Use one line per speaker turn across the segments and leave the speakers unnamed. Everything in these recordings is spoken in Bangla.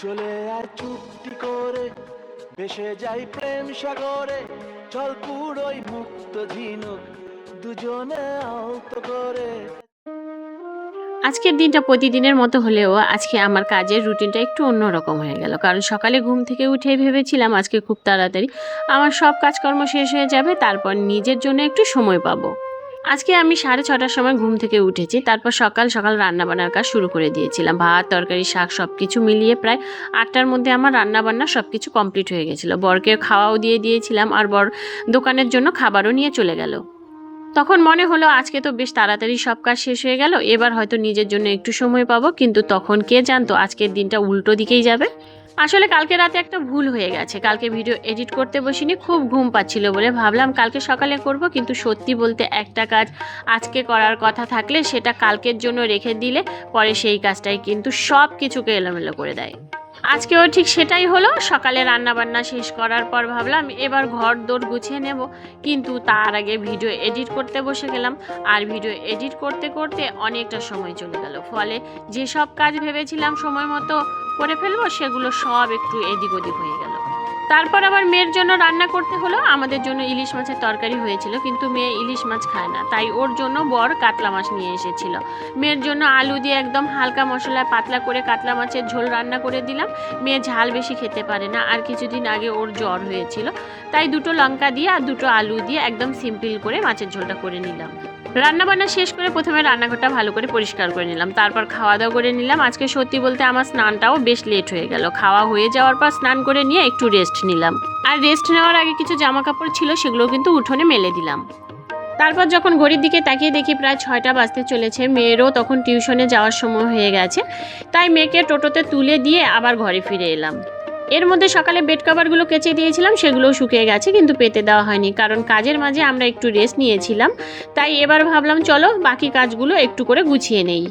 চলে আয় চুক্তি করে, ভেসে যাই প্রেম সাগরে, চল পুরোই মুক্ত ঝিনুক দুজনে আলতো করে।
আজকের দিনটা প্রতিদিনের মতো হলেও আজকে আমার কাজের রুটিনটা একটু অন্যরকম হয়ে গেল, কারণ সকালে ঘুম থেকে উঠে ভেবেছিলাম আজকে খুব তাড়াতাড়ি আমার সব কাজকর্ম শেষ হয়ে যাবে, তারপর নিজের জন্য একটু সময় পাবো। আজকে আমি 6:30টার সময় ঘুম থেকে উঠেছি, তারপর সকাল সকাল রান্নাবান্নার কাজ শুরু করে দিয়েছিলাম। ভাত তরকারি শাক সব কিছু মিলিয়ে প্রায় 8টার মধ্যে আমার রান্নাবান্না সব কিছু কমপ্লিট হয়ে গেছিলো। বরকে খাওয়াও দিয়ে দিয়েছিলাম, আর বর দোকানের জন্য খাবারও নিয়ে চলে গেল। তখন মনে হলো আজকে তো বেশ তাড়াতাড়ি সব কাজ শেষ হয়ে গেল, এবার হয়তো নিজের জন্য একটু সময় পাবো, কিন্তু তখন কে জানতো আজকের দিনটা উল্টো দিকেই যাবে। আসলে কালকে রাতে একটা ভুল হয়ে গেছে, কালকে ভিডিও এডিট করতে বসিনি, খুব ঘুম পাচ্ছিল বলে ভাবলাম কালকে সকালে করব, কিন্তু সত্যি বলতে একটা কাজ আজকে করার কথা থাকলে সেটা কালকের জন্য রেখে দিলে পরে সেই কাজটাই কিন্তু সব কিছুকে এলোমেলো করে দেয়। আজকেও ঠিক সেটাই হলো। সকালে রান্নাবান্না শেষ করার পর ভাবলাম এবার ঘর দৌড় গুছিয়ে নেব, কিন্তু তার আগে ভিডিও এডিট করতে বসে গেলাম। আর ভিডিও এডিট করতে করতে অনেকটা সময় চলে গেল, ফলে যেসব কাজ ভেবেছিলাম সময় মতো করে ফেলবো সেগুলো সব একটু এদিক ওদিক হয়ে গেল। তারপর আবার মেয়ের জন্য রান্না করতে হলো। আমাদের জন্য ইলিশ মাছের তরকারি হয়েছিল, কিন্তু মেয়ে ইলিশ মাছ খায় না, তাই ওর জন্য বর কাতলা মাছ নিয়ে এসেছিল। মেয়ের জন্য আলু দিয়ে একদম হালকা মশলায় পাতলা করে কাতলা মাছের ঝোল রান্না করে দিলাম। মেয়ে ঝাল বেশি খেতে পারে না, আর কিছুদিন আগে ওর জ্বর হয়েছিল, তাই 2টো লঙ্কা দিয়ে আর 2টো আলু দিয়ে একদম সিম্পল করে মাছের ঝোলটা করে নিলাম। রান্নাবান্না শেষ করে প্রথমে রান্নাঘরটা ভালো করে পরিষ্কার করে নিলাম, তারপর খাওয়া দাওয়া করে নিলাম। আজকে সত্যি বলতে আমার স্নানটাও বেশ লেট হয়ে গেল। খাওয়া হয়ে যাওয়ার পর স্নান করে নিয়ে একটু রেস্ট নিলাম, আর রেস্ট নেওয়ার আগে কিছু জামা কাপড় ছিল সেগুলো কিন্তু উঠোনে মেলে দিলাম। তারপর যখন ঘড়ির দিকে তাকিয়ে দেখি প্রায় 6টা বাজতে চলেছে, মেয়েরও তখন টিউশনে যাওয়ার সময় হয়ে গেছে, তাই মেয়েকে টোটোতে তুলে দিয়ে আবার ঘরে ফিরে এলাম। এর মধ্যে সকালে বেড কভারগুলো কেচে দিয়েছিলাম, সেগুলোও শুকিয়ে গেছে, কিন্তু পেতে দেওয়া হয়নি, কারণ কাজের মাঝে আমরা একটু রেস্ট নিয়েছিলাম। তাই এবার ভাবলাম চলো বাকি কাজগুলো একটু করে গুছিয়ে নেই।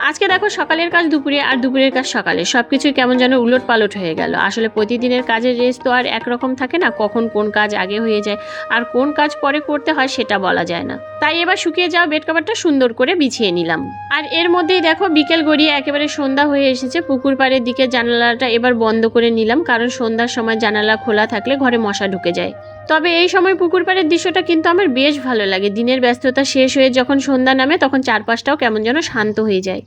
আজকে দেখো সকালের কাজ দুপুরে আর দুপুরের কাজ সকালে, সব কিছুই কেমন যেন উলট পালট হয়ে গেল। আসলে প্রতিদিনের কাজের রেস তো আর একরকম থাকে না, কখন কোন কাজ আগে হয়ে যায় আর কোন কাজ পরে করতে হয় সেটা বলা যায় না। তাই এবার শুকিয়ে যাওয়া বেড কভারটা সুন্দর করে বিছিয়ে নিলাম। আর এর মধ্যেই দেখো বিকেল গড়িয়ে একেবারে সন্ধ্যা হয়ে এসেছে। পুকুর পাড়ের দিকে জানালাটা এবার বন্ধ করে নিলাম, কারণ সন্ধ্যার সময় জানালা খোলা থাকলে ঘরে মশা ঢুকে যায়। তবে এই সময় পুকুর পাড়ের দৃশ্যটা কিন্তু আমার বেশ ভালো লাগে। দিনের ব্যস্ততা শেষ হয়ে যখন সন্ধ্যা নামে তখন চারপাশটাও কেমন যেন শান্ত হয়ে যায়।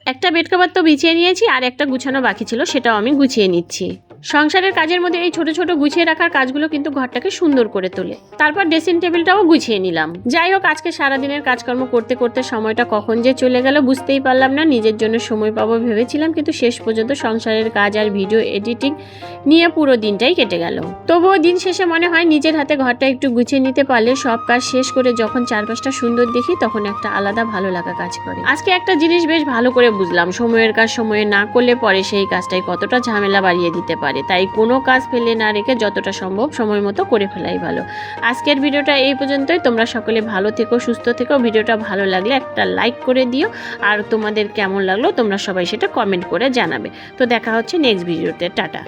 একটা বেড কভার তো বিছিয়ে নিয়েছি, আর একটা গুছানো বাকি ছিল, সেটাও আমি গুছিয়ে নিচ্ছি। সংসারের কাজের মধ্যে এই ছোট ছোট গুছিয়ে রাখার কাজগুলো কিন্তু ঘরটাকে সুন্দর করে তোলে। তারপর ড্রেসিং টেবিলটাও গুছিয়ে নিলাম। যাই হোক, আজকে সারাদিনের কাজকর্ম করতে করতে সময়টা কখন যে চলে গেল বুঝতেই পারলাম না। নিজের জন্য সময় পাবো ভেবেছিলাম, কিন্তু শেষ পর্যন্ত সংসারের কাজ আর ভিডিও এডিটিং নিয়ে পুরো দিনটাই কেটে গেল। তবুও দিন শেষে মনে হয় নিজের হাতে ঘরটা একটু গুছিয়ে নিতে পারলে, সব কাজ শেষ করে যখন চারপাশটা সুন্দর দেখি তখন একটা আলাদা ভালো লাগা কাজ করে। আজকে একটা জিনিস বেশ ভালো করে বুঝলাম, সময়ের কাজ সময়ে না করলে পরে সেই কাজটাই কতটা ঝামেলা বাড়িয়ে দিতে পারে। তাই কোনো কাজ ফেলে না রেখে যতটা সম্ভব সময় মতো করে ফেলাই ভালো। আজকের ভিডিওটা এই পর্যন্তই। তোমরা সকলে ভালো থেকো, সুস্থ থেকো। ভিডিওটা ভালো লাগলে একটা লাইক করে দিও, আর তোমাদের কেমন লাগলো তোমরা সবাই সেটা কমেন্ট করে জানাবে। তো দেখা হচ্ছে নেক্সট ভিডিওতে। টাটা।